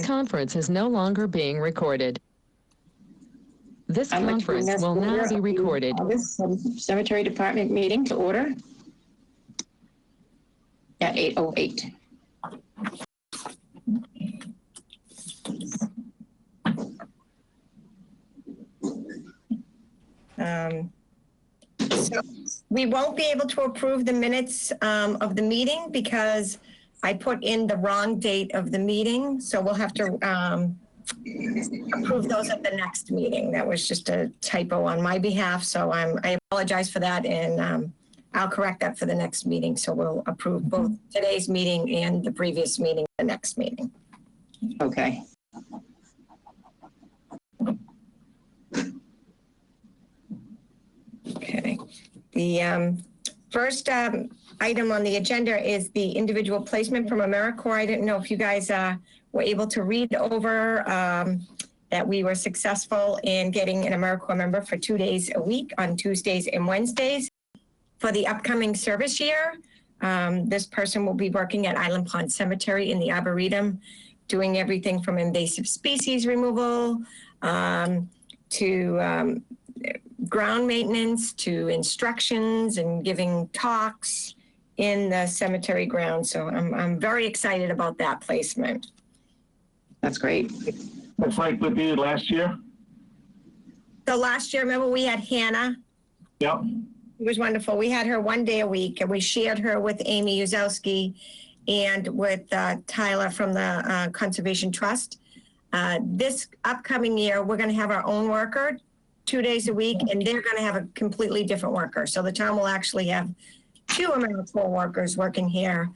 conference is no longer being recorded. This I'd like to bring conference this will now be recorded. August Cemetery Department meeting to order at 8:08. So we won't be able to approve the minutes of the meeting because I put in the wrong date of the meeting. So we'll have to approve those at the next meeting. That was just a typo on my behalf. So I apologize for that. And I'll correct that for the next meeting. So we'll approve both today's meeting and the previous meeting, the next meeting. Okay. Okay. The first item on the agenda is the individual placement from Americorps. I didn't know if you guys were able to read over that we were successful in getting an Americorps member for 2 days a week on Tuesdays and Wednesdays for the upcoming service year. This person will be working at Island Pond Cemetery in the Arboretum, doing everything from invasive species removal to ground maintenance, to instructions and giving talks in the cemetery grounds. So I'm very excited about that placement. That's great. That's like we did last year? So last year, remember we had Hannah? Yep. It was wonderful. We had her 1 day a week and we shared her with Amy Uzowski and with Tyler from the Conservation Trust. This upcoming year, we're going to have our own worker 2 days a week, and they're going to have a completely different worker. So the town will actually have 2 Americorps workers working here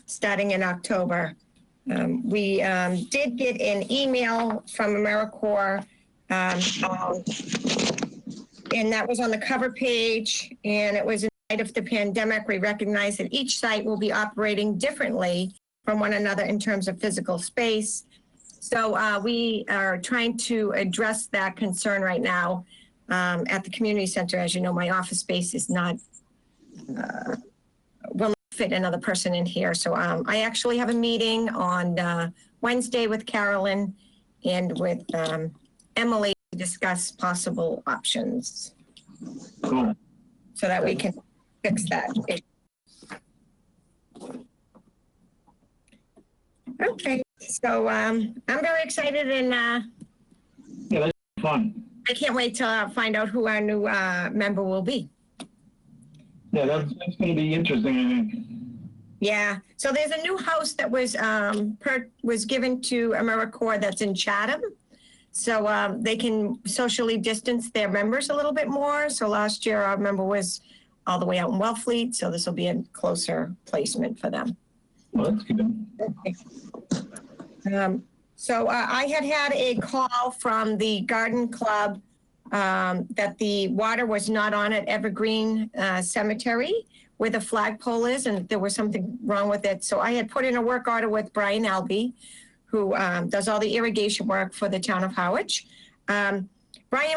starting in October. We did get an email from Americorps, and that was on the cover page, and it was in light of the pandemic. We recognize that each site will be operating differently from one another in terms of physical space. So we are trying to address that concern right now at the community center. As you know, my office space is not, will not fit another person in here. So I actually have a meeting on Wednesday with Carolyn and with Emily to discuss possible options. Cool. So that we can fix that issue. Okay, so I'm very excited and Yeah, that's fun. I can't wait to find out who our new member will be. Yeah, that's going to be interesting, I think. Yeah, so there's a new house that was given to Americorps that's in Chatham. So they can socially distance their members a little bit more. So last year our member was all the way out in Wellfleet, so this will be a closer placement for them. Well, that's good. Okay. So I had a call from the garden club that the water was not on at Evergreen Cemetery where the flagpole is, and there was something wrong with it. So I had put in a work order with Brian Albee, who does all the irrigation work for the town of Harwich. Brian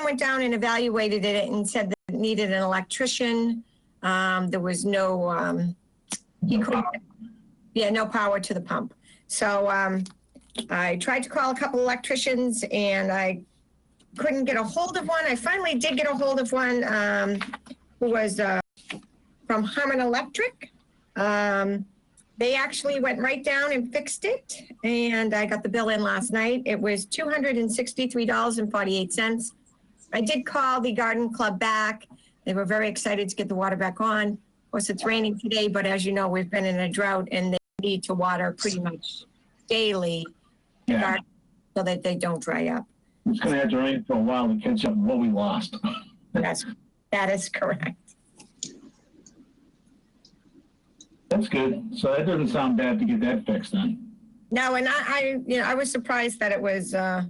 went down and evaluated it and said that it needed an electrician. There was no, no power to the pump. So I tried to call a couple electricians and I couldn't get a hold of one. I finally did get a hold of one who was from Harmon Electric. They actually went right down and fixed it, and I got the bill in last night. It was $263.48. I did call the garden club back. They were very excited to get the water back on. Of course, it's raining today, but as you know, we've been in a drought and they need to water pretty much daily so that they don't dry up. It's going to have to rain for a while to catch up what we lost. That is correct. That's good. So that doesn't sound bad to get that fixed then. No, and I was surprised that it was, I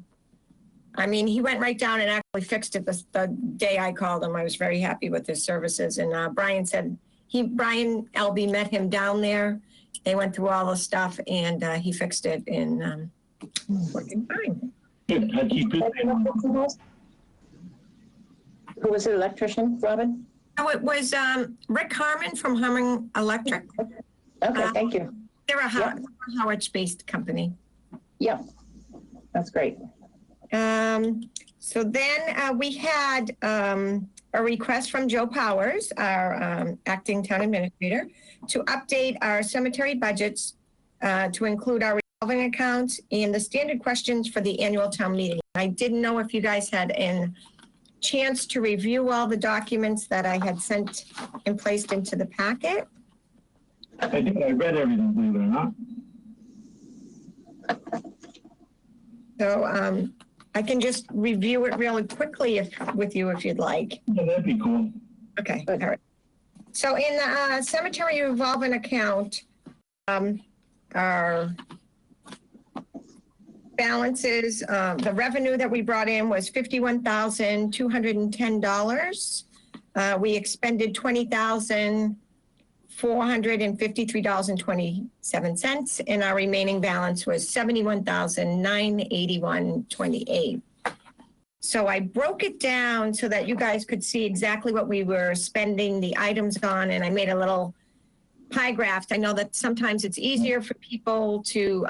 mean, he went right down and actually fixed it the day I called him. I was very happy with his services. And Brian said, Brian Albee met him down there. They went through all the stuff and he fixed it and working fine. Good. I keep it. Who was the electrician, Robin? Oh, it was Rick Harmon from Harmon Electric. Okay, thank you. They're a Harwich-based company. Yep, that's great. So then we had a request from Joe Powers, our acting town administrator, to update our cemetery budgets to include our revolving accounts and the standard questions for the annual town meeting. I didn't know if you guys had a chance to review all the documents that I had sent and placed into the packet. I did. I read everything, believe it or not. So I can just review it really quickly with you if you'd like. Yeah, that'd be cool. Okay, all right. So in the cemetery revolving account, our balances, the revenue that we brought in was $51,210. We expended $20,453.27, and our remaining balance was $71,981.28. So I broke it down so that you guys could see exactly what we were spending the items on, and I made a little pie graph. I know that sometimes it's easier for people to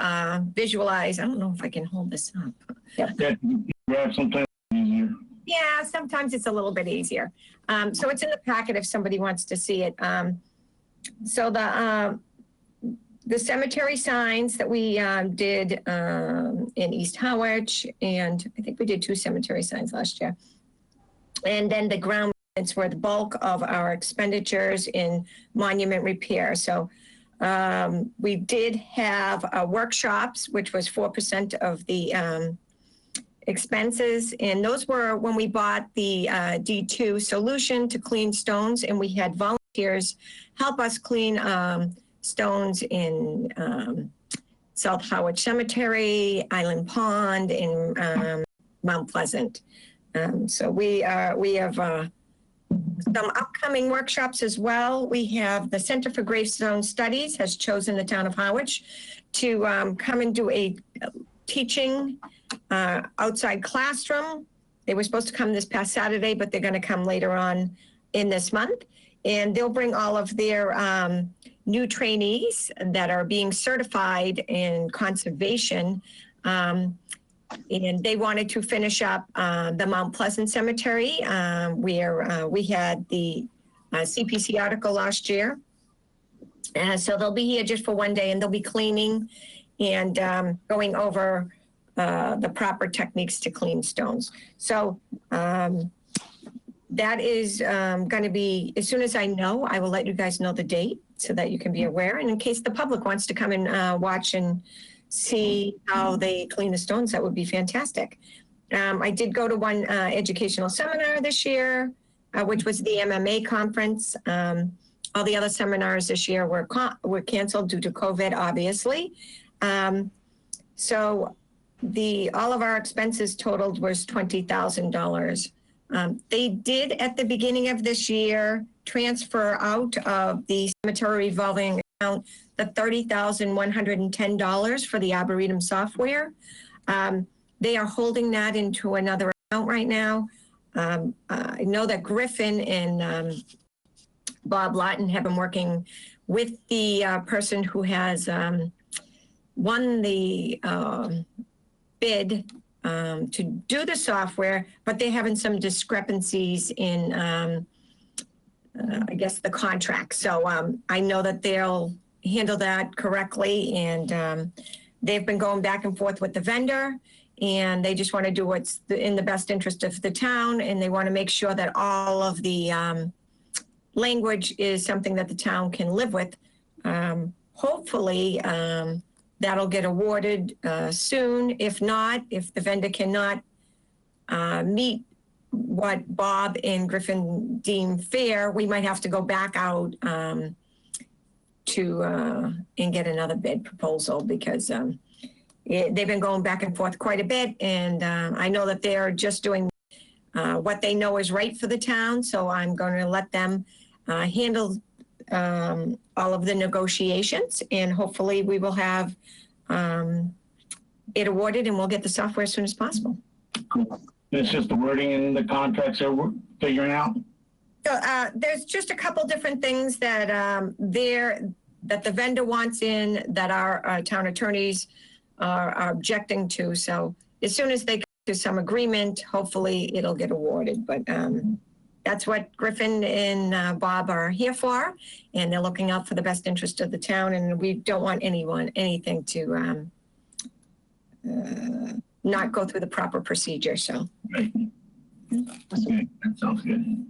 visualize. I don't know if I can hold this up. Yeah, grab sometimes easier. Yeah, sometimes it's a little bit easier. So it's in the packet if somebody wants to see it. So the cemetery signs that we did in East Harwich, and I think we did 2 cemetery signs last year. And then the ground maintenance were the bulk of our expenditures in monument repair. So we did have workshops, which was 4% of the expenses. And those were when we bought the D2 solution to clean stones, and we had volunteers help us clean stones in South Harwich Cemetery, Island Pond, and Mount Pleasant. So we have some upcoming workshops as well. We have the Center for Gravestone Studies has chosen the town of Harwich to come and do a teaching outside classroom. They were supposed to come this past Saturday, but they're going to come later on in this month. And they'll bring all of their new trainees that are being certified in conservation. And they wanted to finish up the Mount Pleasant Cemetery, where we had the CPC article last year. So they'll be here just for one day, and they'll be cleaning and going over the proper techniques to clean stones. So that is going to be, as soon as I know, I will let you guys know the date so that you can be aware. And in case the public wants to come and watch and see how they clean the stones, that would be fantastic. I did go to one educational seminar this year, which was the MMA conference. All the other seminars this year were canceled due to COVID, obviously. So all of our expenses totaled was $20,000. They did at the beginning of this year transfer out of the cemetery revolving account the $30,110 for the Arboretum software. They are holding that into another account right now. I know that Griffin and Bob Lawton have been working with the person who has won the bid to do the software, but they're having some discrepancies in, I guess, the contract. So I know that they'll handle that correctly, and they've been going back and forth with the vendor, and they just want to do what's in the best interest of the town, and they want to make sure that all of the language is something that the town can live with. Hopefully, that'll get awarded soon. If not, if the vendor cannot meet what Bob and Griffin deem fair, we might have to go back out to and get another bid proposal, because they've been going back and forth quite a bit, and I know that they're just doing what they know is right for the town, so I'm going to let them handle all of the negotiations, and hopefully we will have it awarded, and we'll get the software as soon as possible. Cool. It's just the wording in the contracts that we're figuring out? So there's just a couple different things that that the vendor wants in, that our town attorneys are objecting to. So as soon as they come to some agreement, hopefully it'll get awarded. But that's what Griffin and Bob are here for, and they're looking out for the best interest of the town, and we don't want anything to not go through the proper procedure. So. Right. Okay, that sounds good.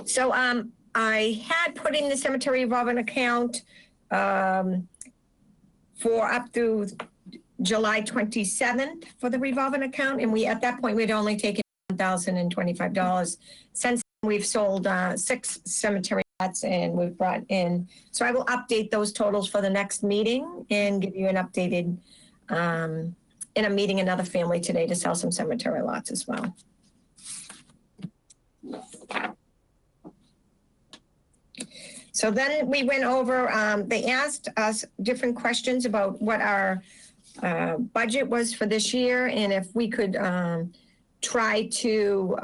So I had put in the cemetery revolving account for up through July 27th for the revolving account, and at that point we'd only taken $1,025. Since we've sold 6 cemetery lots and we've brought in, so I will update those totals for the next meeting and give you an updated in a meeting another family today to sell some cemetery lots as well. So then we went over, they asked us different questions about what our budget was for this year and if we could try to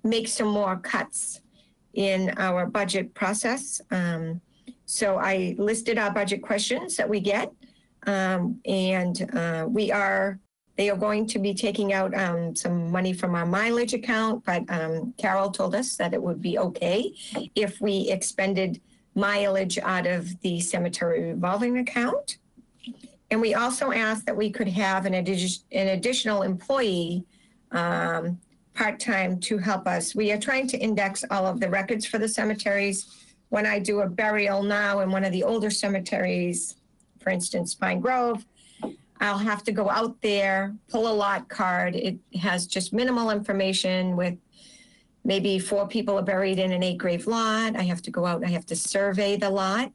make some more cuts in our budget process. So I listed our budget questions that we get, and they are going to be taking out some money from our mileage account, but Carol told us that it would be okay if we expended mileage out of the cemetery revolving account. And we also asked that we could have an additional employee part-time to help us. We are trying to index all of the records for the cemeteries. When I do a burial now in one of the older cemeteries, for instance, Pine Grove, I'll have to go out there, pull a lot card. It has just minimal information with maybe 4 people are buried in an 8-grave lot. I have to go out and I have to survey the lot.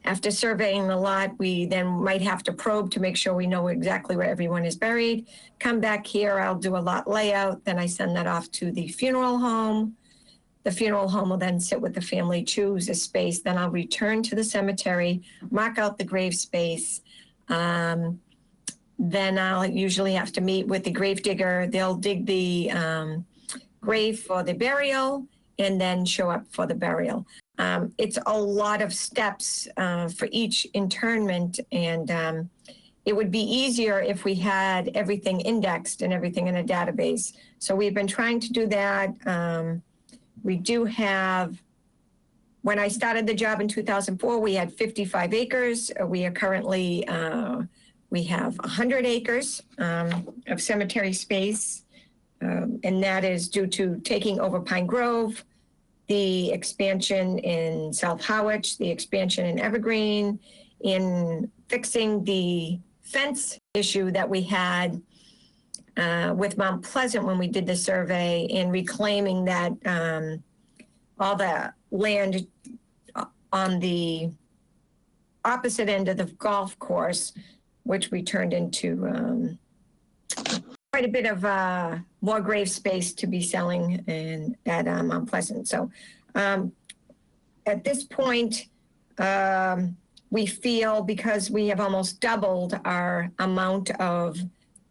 After surveying the lot, we then might have to probe to make sure we know exactly where everyone is buried. Come back here, I'll do a lot layout. Then I send that off to the funeral home. The funeral home will then sit with the family, choose a space. Then I'll return to the cemetery, mark out the grave space. Then I'll usually have to meet with the grave digger. They'll dig the grave for the burial and then show up for the burial. It's a lot of steps for each interment, and it would be easier if we had everything indexed and everything in a database. So we've been trying to do that. We do have, when I started the job in 2004, we had 55 acres. We are currently, we have 100 acres of cemetery space. And that is due to taking over Pine Grove, the expansion in South Harwich, the expansion in Evergreen, in fixing the fence issue that we had with Mount Pleasant when we did the survey, and reclaiming that all the land on the opposite end of the golf course, which we turned into quite a bit of more grave space to be selling and at Mount Pleasant. So at this point, we feel, because we have almost doubled our amount of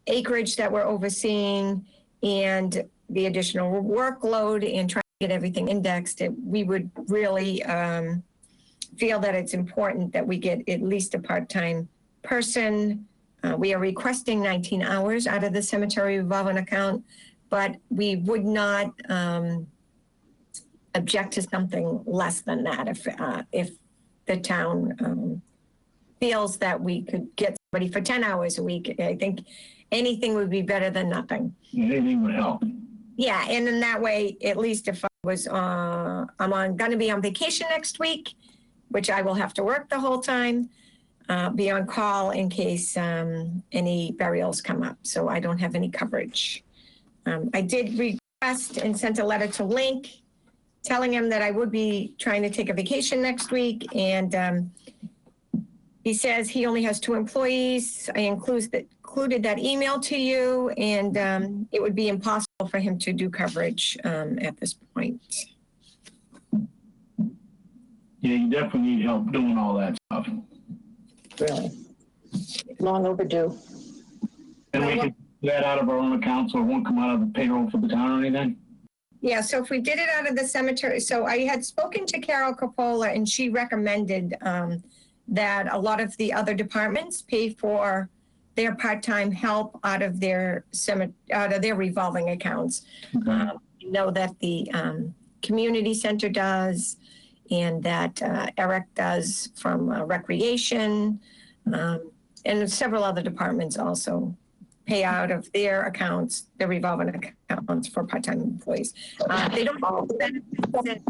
acreage that we're overseeing and the additional workload and trying to get everything indexed, we would really feel that it's important that we get at least a part-time person. We are requesting 19 hours out of the cemetery revolving account, but we would not object to something less than that if the town feels that we could get somebody for 10 hours a week. I think anything would be better than nothing. Anything would help. Yeah, and in that way, at least if I was, I'm going to be on vacation next week, which I will have to work the whole time. Be on call in case any burials come up, so I don't have any coverage. I did request and sent a letter to Link telling him that I would be trying to take a vacation next week, and he says he only has 2 employees. I included that email to you, and it would be impossible for him to do coverage at this point. Yeah, you definitely need help doing all that stuff. Really. Long overdue. And we can do that out of our own account, so it won't come out of the payroll for the town or anything? Yeah, so if we did it out of the cemetery, so I had spoken to Carol Coppola, and she recommended that a lot of the other departments pay for their part-time help out of their revolving accounts. You know that the community center does, and that Eric does from recreation, and several other departments also pay out of their accounts, their revolving accounts for part-time employees. They don't all benefit.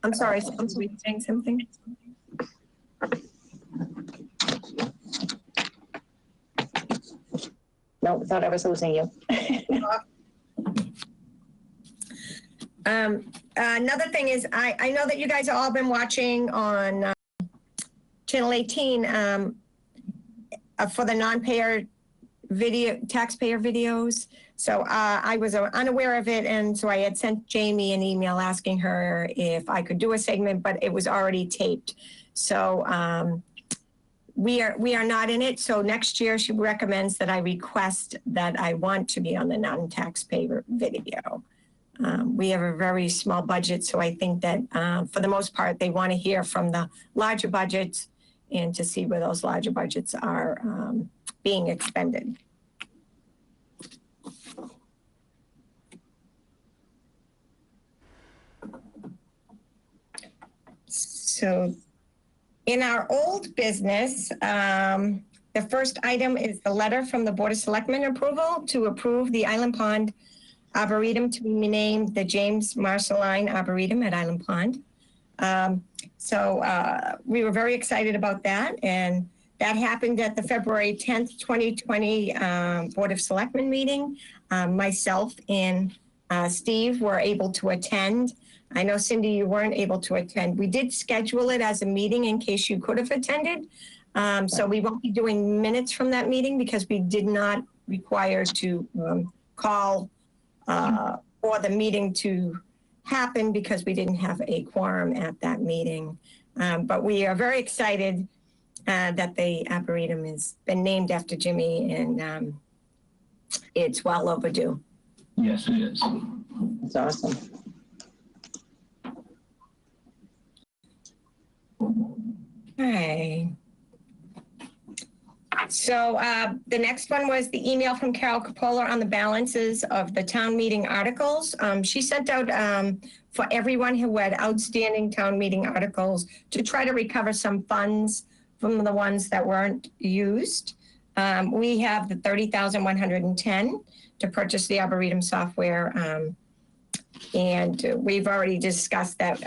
I'm sorry, someone's saying something. No, thought I was losing you. Another thing is, I know that you guys have all been watching on Channel 18 for the non-payer taxpayer videos. So I was unaware of it, and so I had sent Jamie an email asking her if I could do a segment, but it was already taped. So we are not in it. So next year she recommends that I request that I want to be on the non-taxpayer video. We have a very small budget, so I think that for the most part they want to hear from the larger budgets and to see where those larger budgets are being expended. So in our old business, the first item is the letter from the Board of Selectmen approval to approve the Island Pond Arboretum to be named the James Marceline Arboretum at Island Pond. We were very excited about that, and that happened at the February 10th, 2020 Board of Selectmen meeting. Myself and Steve were able to attend. I know, Cindy, you weren't able to attend. We did schedule it as a meeting in case you could have attended. So we won't be doing minutes from that meeting because we did not require to call for the meeting to happen because we didn't have a quorum at that meeting. But we are very excited that the Arboretum has been named after Jimmy, and it's well overdue. Yes, it is. That's awesome. Okay. So the next one was the email from Carol Capola on the balances of the town meeting articles. She sent out for everyone who had outstanding town meeting articles to try to recover some funds from the ones that weren't used. We have the $30,110 to purchase the Arboretum software. And we've already discussed that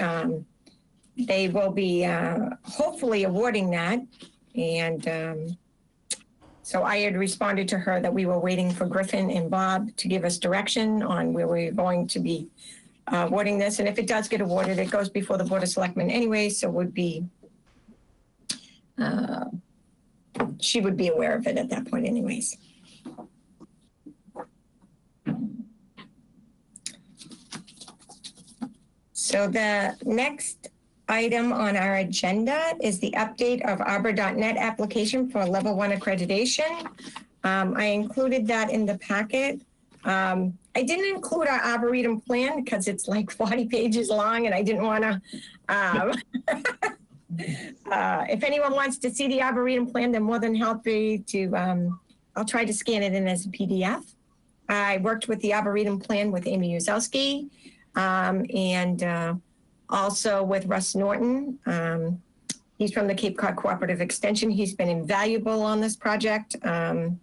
they will be hopefully awarding that. And so I had responded to her that we were waiting for Griffin and Bob to give us direction on where we're going to be awarding this. And if it does get awarded, it goes before the Board of Selectmen anyway, so would be, she would be aware of it at that point anyways. So the next item on our agenda is the update of Arbor.net application for level 1 accreditation. I included that in the packet. I didn't include our Arboretum plan because it's like 40 pages long and I didn't want to, if anyone wants to see the Arboretum plan, they're more than happy to, I'll try to scan it in as a PDF. I worked with the Arboretum plan with Amy Uzowski, and also with Russ Norton. He's from the Cape Cod Cooperative Extension. He's been invaluable on this project, and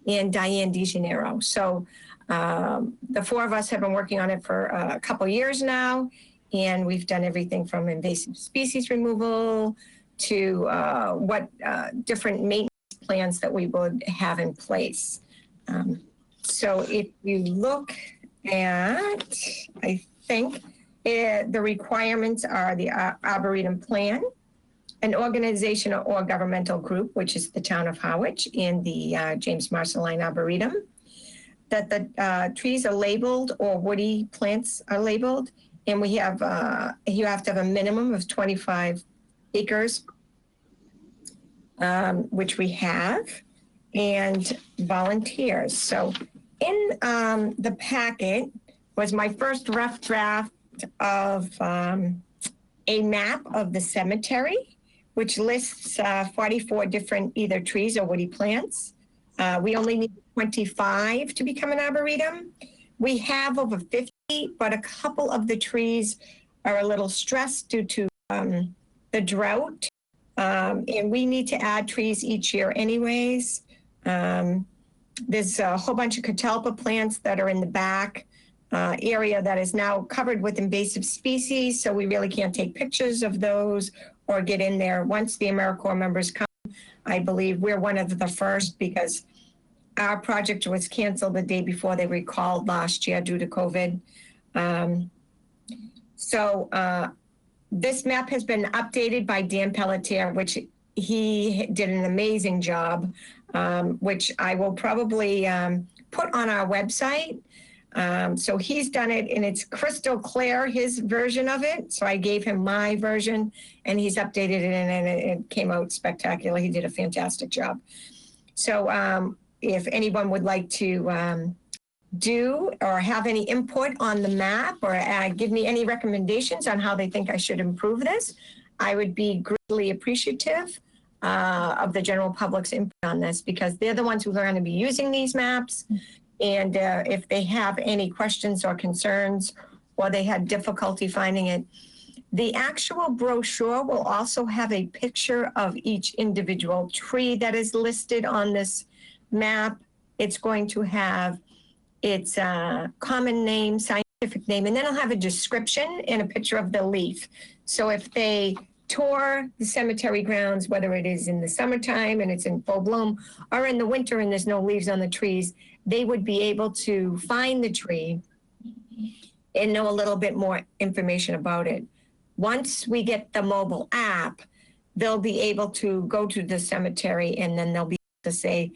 Diane DeGenero. So the four of us have been working on it for a couple years now, and we've done everything from invasive species removal to what different maintenance plans that we would have in place. So if you look at, I think, the requirements are the Arboretum plan, an organization or governmental group, which is the town of Harwich, and the James Marceline Arboretum, that the trees are labeled or woody plants are labeled, and we have, you have to have a minimum of 25 acres, which we have, and volunteers. So in the packet was my first rough draft of a map of the cemetery, which lists 44 different either trees or woody plants. We only need 25 to become an arboretum. We have over 50, but a couple of the trees are a little stressed due to the drought. And we need to add trees each year anyways. There's a whole bunch of catalpa plants that are in the back area that is now covered with invasive species, so we really can't take pictures of those or get in there. Once the Americorps members come, I believe we're one of the first, because our project was canceled the day before they recalled last year due to COVID. This map has been updated by Dan Pelletier, which he did an amazing job, which I will probably put on our website. So he's done it and it's crystal clear, his version of it. So I gave him my version and he's updated it and it came out spectacular. He did a fantastic job. So if anyone would like to do or have any input on the map or give me any recommendations on how they think I should improve this, I would be greatly appreciative of the general public's input on this, because they're the ones who are going to be using these maps. And if they have any questions or concerns, or they had difficulty finding it, the actual brochure will also have a picture of each individual tree that is listed on this map. It's going to have its common name, scientific name, and then it'll have a description and a picture of the leaf. So if they tour the cemetery grounds, whether it is in the summertime and it's in full bloom, or in the winter and there's no leaves on the trees, they would be able to find the tree and know a little bit more information about it. Once we get the mobile app, they'll be able to go to the cemetery and then they'll be able to say,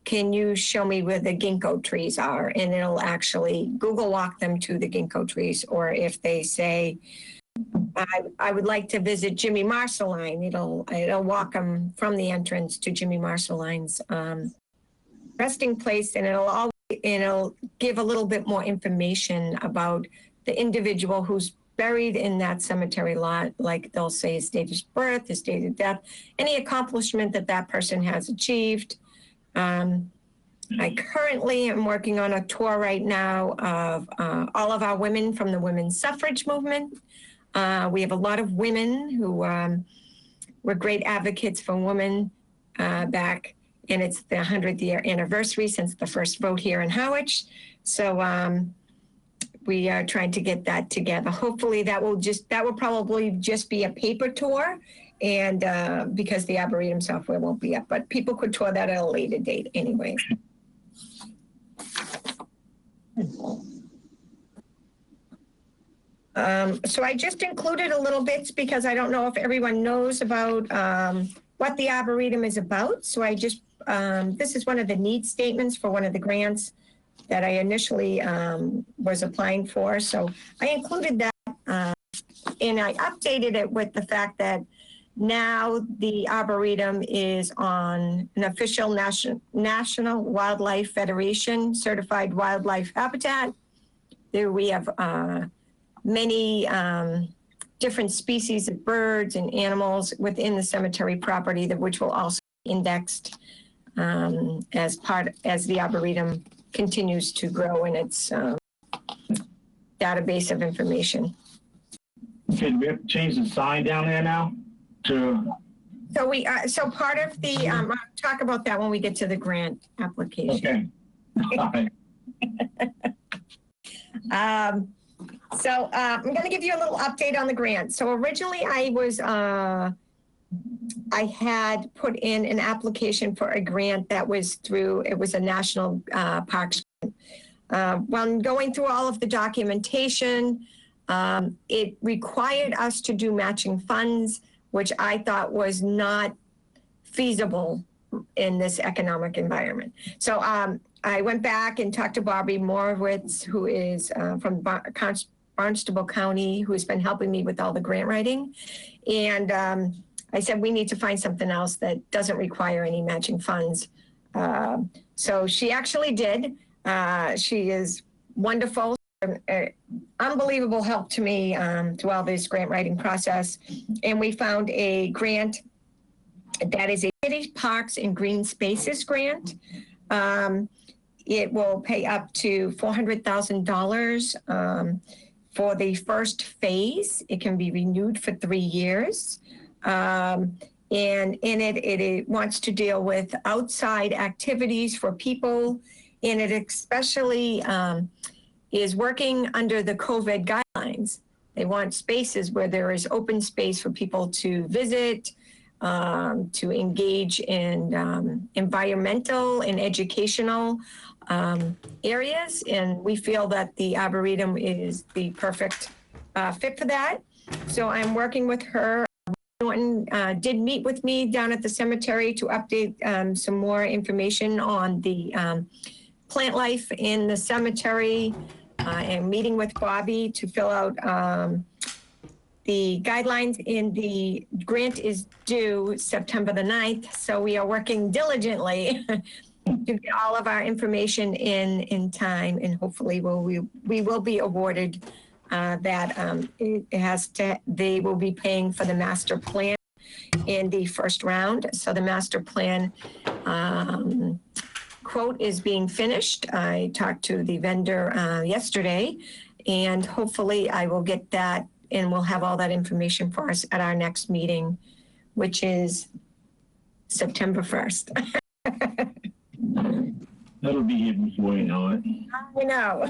can you show me where the ginkgo trees are? And it'll actually Google walk them to the ginkgo trees. Or if they say, I would like to visit Jimmy Marceline, it'll walk them from the entrance to Jimmy Marceline's resting place, and it'll give a little bit more information about the individual who's buried in that cemetery lot. Like they'll say his date of birth, his date of death, any accomplishment that that person has achieved. I currently am working on a tour right now of all of our women from the women's suffrage movement. We have a lot of women who were great advocates for women back, and it's the 100th year anniversary since the first vote here in Harwich. So we are trying to get that together. Hopefully that will probably just be a paper tour, and because the Arboretum software won't be up, but people could tour that at a later date anyway. So I just included a little bits because I don't know if everyone knows about what the Arboretum is about. So I just, this is one of the needs statements for one of the grants that I initially was applying for. So I included that and I updated it with the fact that now the Arboretum is on an official National Wildlife Federation certified wildlife habitat. There we have many different species of birds and animals within the cemetery property, which will also be indexed as the Arboretum continues to grow in its database of information. Okay, do we have to change the sign down there now? So part of the, I'll talk about that when we get to the grant application. Okay. All right. I'm going to give you a little update on the grant. So originally I had put in an application for a grant that was through, it was a national parks grant. When going through all of the documentation, it required us to do matching funds, which I thought was not feasible in this economic environment. So I went back and talked to Bobby Morowitz, who is from Barnstable County, who has been helping me with all the grant writing. And I said, we need to find something else that doesn't require any matching funds. So she actually did. She is wonderful. unbelievable help to me throughout this grant writing process. And we found a grant that is a City Parks and Green Spaces grant. It will pay up to $400,000 for the first phase. It can be renewed for 3 years. And in it, it wants to deal with outside activities for people. And it especially is working under the COVID guidelines. They want spaces where there is open space for people to visit, to engage in environmental and educational areas. And we feel that the Arboretum is the perfect fit for that. So I'm working with her. Norton did meet with me down at the cemetery to update some more information on the plant life in the cemetery, and meeting with Bobby to fill out the guidelines. In the grant is due September the 9th. So we are working diligently to get all of our information in time, and hopefully we will be awarded that. They will be paying for the master plan in the first round. So the master plan quote is being finished. I talked to the vendor yesterday, and hopefully I will get that, and we'll have all that information for us at our next meeting, which is September 1st. That'll be here before you know it. I know.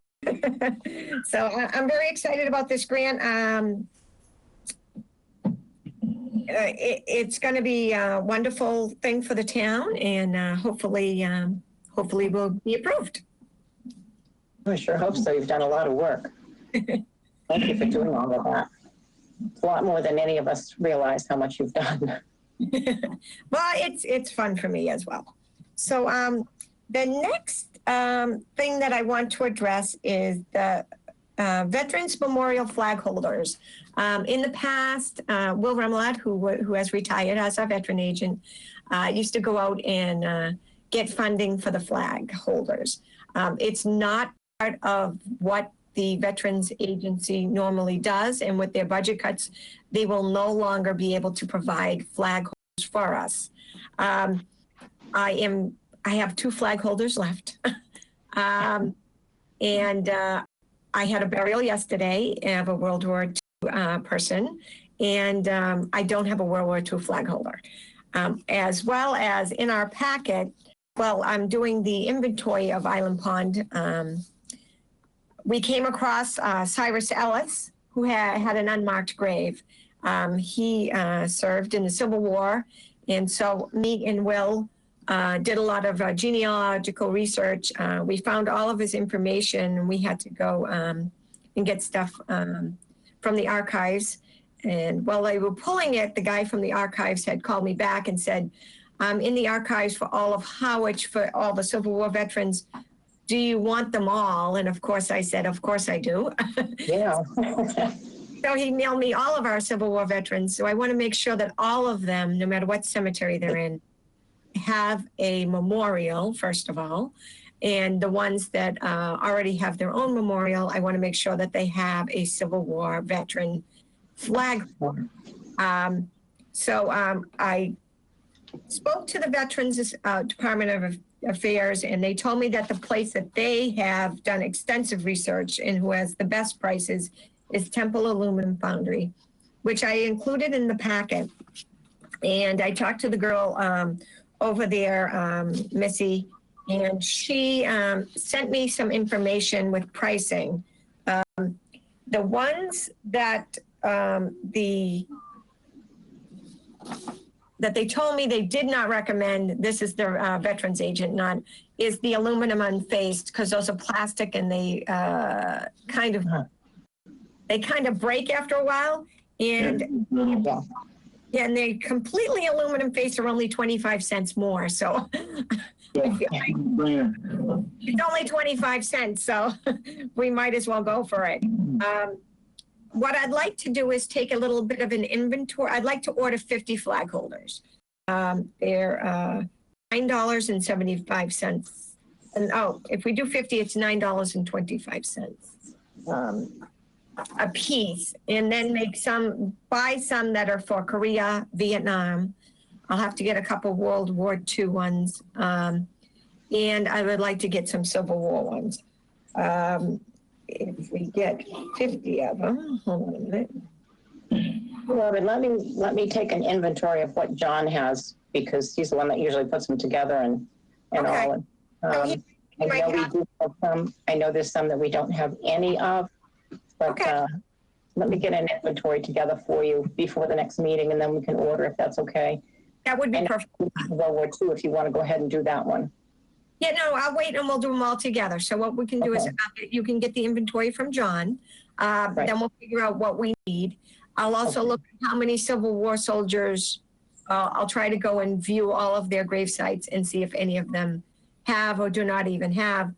So I'm very excited about this grant. It's going to be a wonderful thing for the town, and hopefully will be approved. I sure hope so. You've done a lot of work. Thank you for doing all of that. It's a lot more than any of us realize how much you've done. Well, it's fun for me as well. So the next thing that I want to address is the Veterans Memorial flag holders. In the past, Will Remlott, who has retired as our veteran agent, used to go out and get funding for the flag holders. It's not part of what the Veterans Agency normally does, and with their budget cuts, they will no longer be able to provide flag holders for us. I have 2 flag holders left. And I had a burial yesterday of a World War II person, and I don't have a World War II flag holder. As well as in our packet, well, I'm doing the inventory of Island Pond. We came across Cyrus Ellis, who had an unmarked grave. He served in the Civil War, and so me and Will did a lot of genealogical research. We found all of his information, and we had to go and get stuff from the archives. And while they were pulling it, the guy from the archives had called me back and said, I'm in the archives for all of Harwich, for all the Civil War veterans. Do you want them all? And of course I said, of course I do. Yeah. So he mailed me all of our Civil War veterans. So I want to make sure that all of them, no matter what cemetery they're in, have a memorial, first of all. And the ones that already have their own memorial, I want to make sure that they have a Civil War veteran flag. I spoke to the Veterans Department of Affairs, and they told me that the place that they have done extensive research and who has the best prices is Temple Aluminum Foundry, which I included in the packet. And I talked to the girl over there, Missy, and she sent me some information with pricing. The ones that that they told me they did not recommend, this is their veterans agent, not, is the aluminum unfaced, because those are plastic and they kind of break after a while. And yeah, and they completely aluminum faced are only 25 cents more. So it's only 25 cents. So we might as well go for it. What I'd like to do is take a little bit of an inventory. I'd like to order 50 flag holders. They're $9.75. And if we do 50, it's $9.25. a piece, and then buy some that are for Korea, Vietnam. I'll have to get a couple World War II ones. And I would like to get some Civil War ones. If we get 50 of them, hold on a minute. Well, but let me take an inventory of what John has, because he's the one that usually puts them together and Okay. all. I know we do have some. I know there's some that we don't have any of, but Okay. let me get an inventory together for you before the next meeting, and then we can order if that's okay. That would be And perfect. World War II, if you want to go ahead and do that one. Yeah, no, I'll wait and we'll do them all together. So what we can do is you can get the inventory from John. Then we'll figure out what we need. I'll also look at how many Civil War soldiers. I'll try to go and view all of their grave sites and see if any of them have or do not even have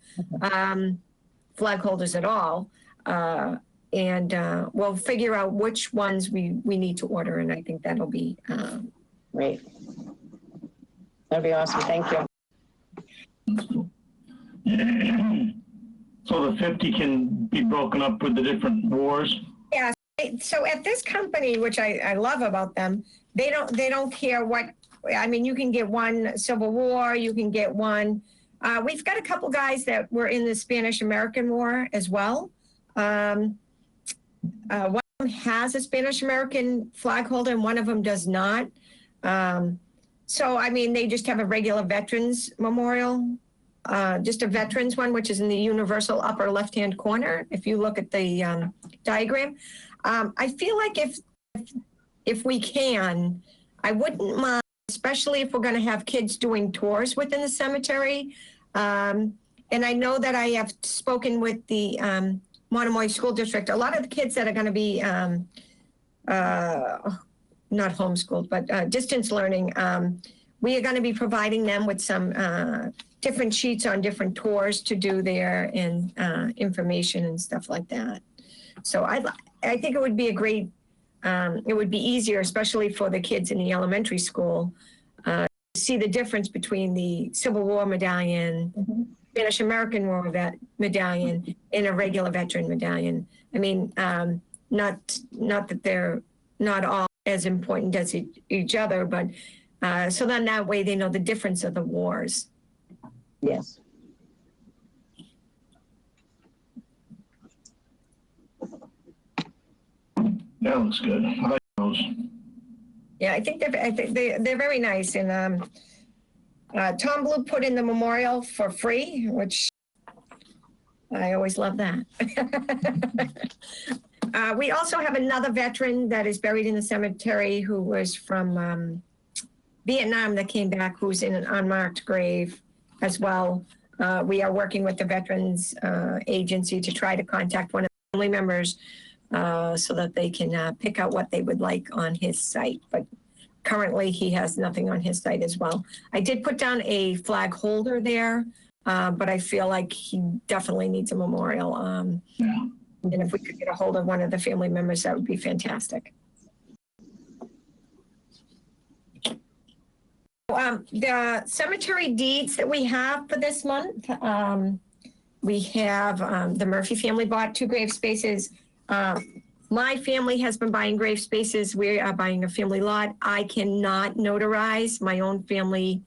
flag holders at all. And we'll figure out which ones we need to order. And I think that'll be Great. That'd be awesome. Thank you. So the 50 can be broken up with the different wars? Yeah. So at this company, which I love about them, they don't care what, I mean, you can get one Civil War, you can get one. We've got a couple guys that were in the Spanish-American War as well. One of them has a Spanish-American flag holder and one of them does not. So, I mean, they just have a regular veterans memorial, just a veterans one, which is in the universal upper left-hand corner. If you look at the diagram, I feel like if we can, I wouldn't mind, especially if we're going to have kids doing tours within the cemetery. And I know that I have spoken with the Monomoy School District. A lot of the kids that are going to be not homeschooled, but distance learning, we are going to be providing them with some different sheets on different tours to do there and information and stuff like that. So I think it would be a great, it would be easier, especially for the kids in the elementary school, to see the difference between the Civil War medallion, Spanish American War medallion, and a regular veteran medallion. I mean, not that they're not all as important as each other, but so then that way they know the difference of the wars. Yes. That looks good. I like those. Yeah, I think they're very nice. And Tom Blue put in the memorial for free, which I always love that. We also have another veteran that is buried in the cemetery who was from Vietnam that came back, who's in an unmarked grave as well. We are working with the Veterans Agency to try to contact one of the family members so that they can pick out what they would like on his site. But currently he has nothing on his site as well. I did put down a flag holder there, but I feel like he definitely needs a memorial. Yeah. And if we could get a hold of one of the family members, that would be fantastic. The cemetery deeds that we have for this month, we have the Murphy family bought 2 grave spaces. My family has been buying grave spaces. We are buying a family lot. I cannot notarize my own family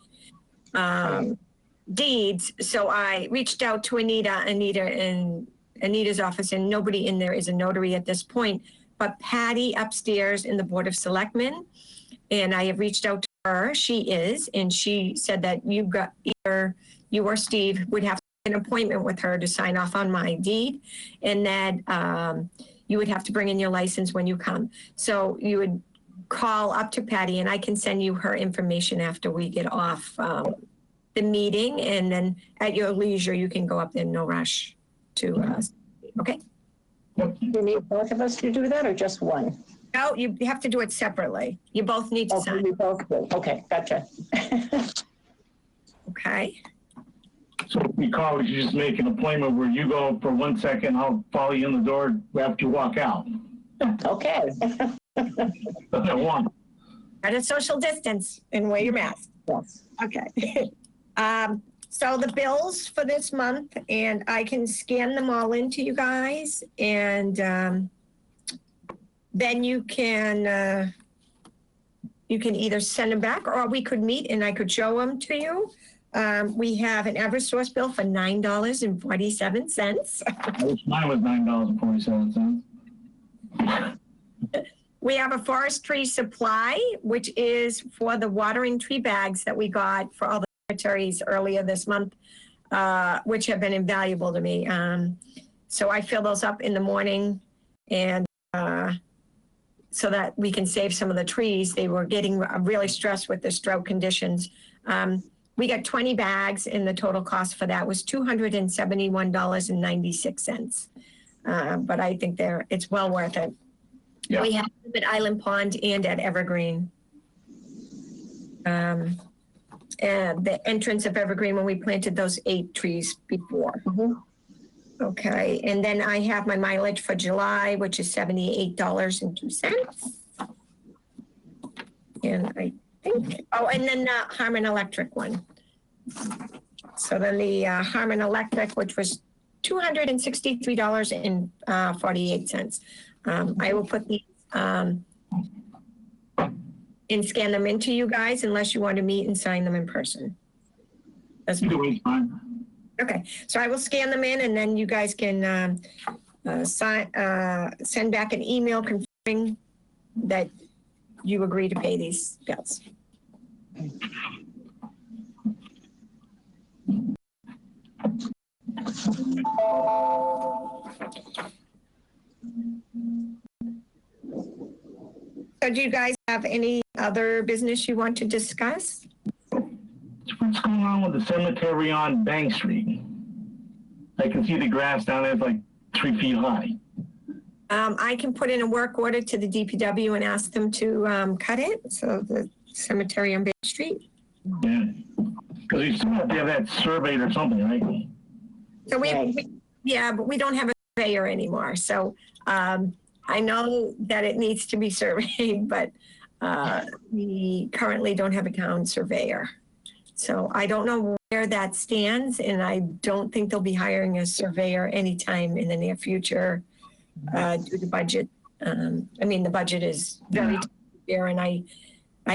deeds. So I reached out to Anita in Anita's office, and nobody in there is a notary at this point, but Patty upstairs in the Board of Selectmen. And I have reached out to her. She is, and she said that either you or Steve would have an appointment with her to sign off on my deed, and that you would have to bring in your license when you come. So you would call up to Patty, and I can send you her information after we get off the meeting, and then at your leisure, you can go up there, no rush to us. Okay? Do you need both of us to do that or just one? No, you have to do it separately. You both need to sign. We both do. Okay, gotcha. Okay. So we call, we should just make an appointment where you go for 1 second, I'll follow you in the door after you walk out. Okay. That's at 1. At a social distance and wear your mask. Yes. Okay. So the bills for this month, and I can scan them all into you guys, and then you can either send them back, or we could meet and I could show them to you. We have an Eversource bill for $9.47. Mine was $9.47. We have a forestry supply, which is for the watering tree bags that we got for all the cemeteries earlier this month, which have been invaluable to me. So I fill those up in the morning, and so that we can save some of the trees. They were getting really stressed with the drought conditions. We got 20 bags, and the total cost for that was $271.96. But I think it's well worth it. Yeah. We have them at Island Pond and at Evergreen. And the entrance of Evergreen when we planted those 8 trees before. Mm-hmm. Okay, and then I have my mileage for July, which is $78.02. And I think, and then the Harmon Electric one. So then the Harmon Electric, which was $263.48. I will put these and scan them into you guys unless you want to meet and sign them in person. That's fine. Okay, so I will scan them in, and then you guys can send back an email confirming that you agree to pay these bills. So do you guys have any other business you want to discuss? What's going on with the cemetery on Bank Street? I can see the grass down there is like 3 feet high. I can put in a work order to the DPW and ask them to cut it. So the cemetery on Bank Street. Yeah, because we still have to have that surveyed or something, right? So yeah, but we don't have a surveyor anymore. So I know that it needs to be surveyed, but we currently don't have a town surveyor. So I don't know where that stands, and I don't think they'll be hiring a surveyor anytime in the near future due to budget. I mean, the budget is very tight here, and I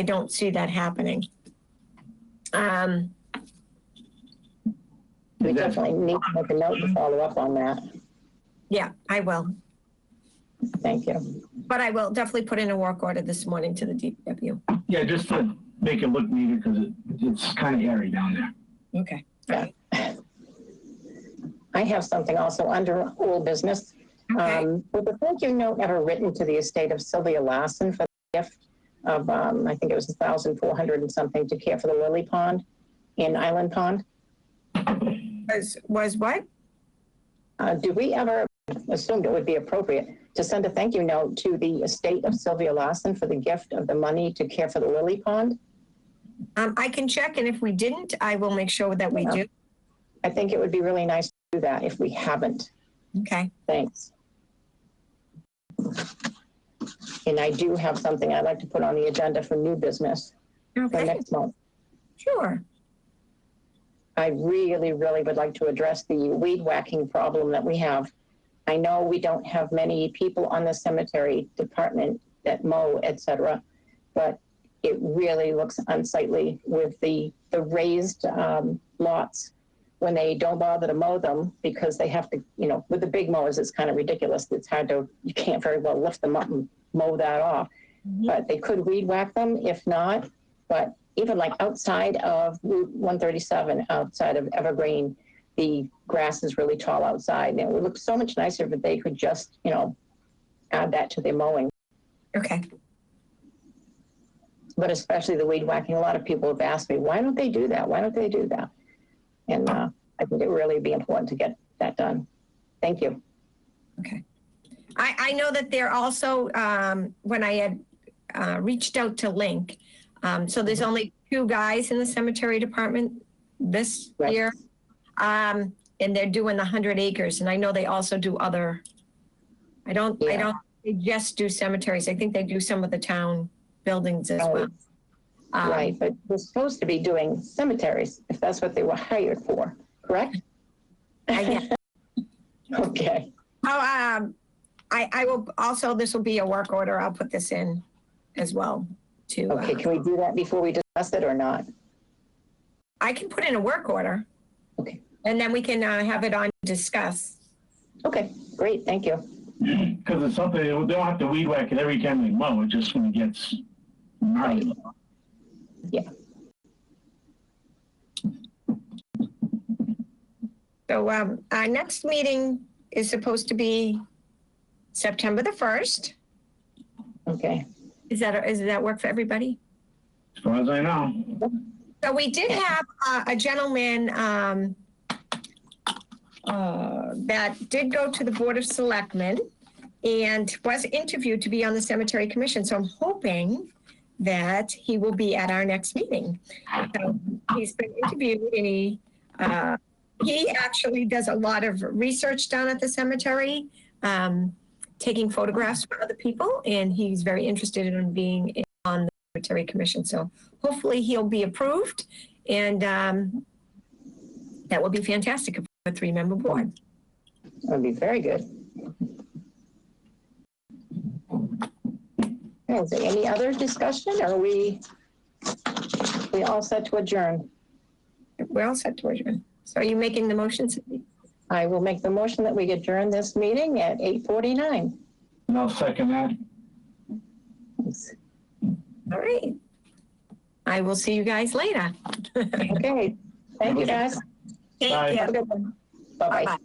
don't see that happening. We definitely need to make a note to follow up on that. Yeah, I will. Thank you. But I will definitely put in a work order this morning to the DPW. Yeah, just to make it look neater because it's kind of hairy down there. Okay. Yeah. I have something also under old business. Okay. Was a thank you note ever written to the estate of Sylvia Lassen for the gift of, I think it was $1,400 and something to care for the lily pond in Island Pond? Was what? Did we ever assumed it would be appropriate to send a thank you note to the estate of Sylvia Lassen for the gift of the money to care for the lily pond? I can check, and if we didn't, I will make sure that we do. I think it would be really nice to do that if we haven't. Okay. Thanks. And I do have something I'd like to put on the agenda for new business for Okay. next month. Sure. I really, really would like to address the weed whacking problem that we have. I know we don't have many people on the cemetery department that mow, et cetera, but it really looks unsightly with the raised lots when they don't bother to mow them because they have to, with the big mowers, it's kind of ridiculous. It's hard you can't very well lift them up and mow that off. Mm-hmm. But they could weed whack them if not. But even like outside of Route 137, outside of Evergreen, the grass is really tall outside. And it would look so much nicer if they could just, add that to their mowing. Okay. But especially the weed whacking, a lot of people have asked me, why don't they do that? Why don't they do that? And I think it would really be important to get that done. Thank you. Okay. I know that they're also, when I had reached out to Link, so there's only 2 guys in the cemetery department this year, and they're doing the 100 acres. And I know they also do other, I don't, they just do cemeteries. I think they do some of the town buildings as well. Right, but we're supposed to be doing cemeteries, if that's what they were hired for, correct? Yeah. Okay, Oh, I will also, this will be a work order. I'll put this in as well to, okay, can we do that before we discuss it or not? I can put in a work order Okay, and then we can have it on to discuss. okay, great, thank you. Because it's something, they don't have to weed whack it every time they mow, it just when it gets gnarly. Yeah, So our next meeting is supposed to be September the 1st. okay, Does that work for everybody? As far as I know. So we did have a gentleman that did go to the Board of Selectmen and was interviewed to be on the Cemetery Commission. So I'm hoping that he will be at our next meeting. So he's been interviewed and he actually does a lot of research down at the cemetery, taking photographs for other people, and he's very interested in being on the Cemetery Commission. So hopefully he'll be approved, and that will be fantastic for a 3-member board. that would be very good. Okay, is there any other discussion, or are we all set to adjourn? We're all set to adjourn. So are you making the motion, Cindy? I will make the motion that we adjourn this meeting at 8:49. And I'll second that. All right. I will see you guys later. Okay, thank you, guys. Take Bye. care. Have a good one. Bye-bye. Bye-bye.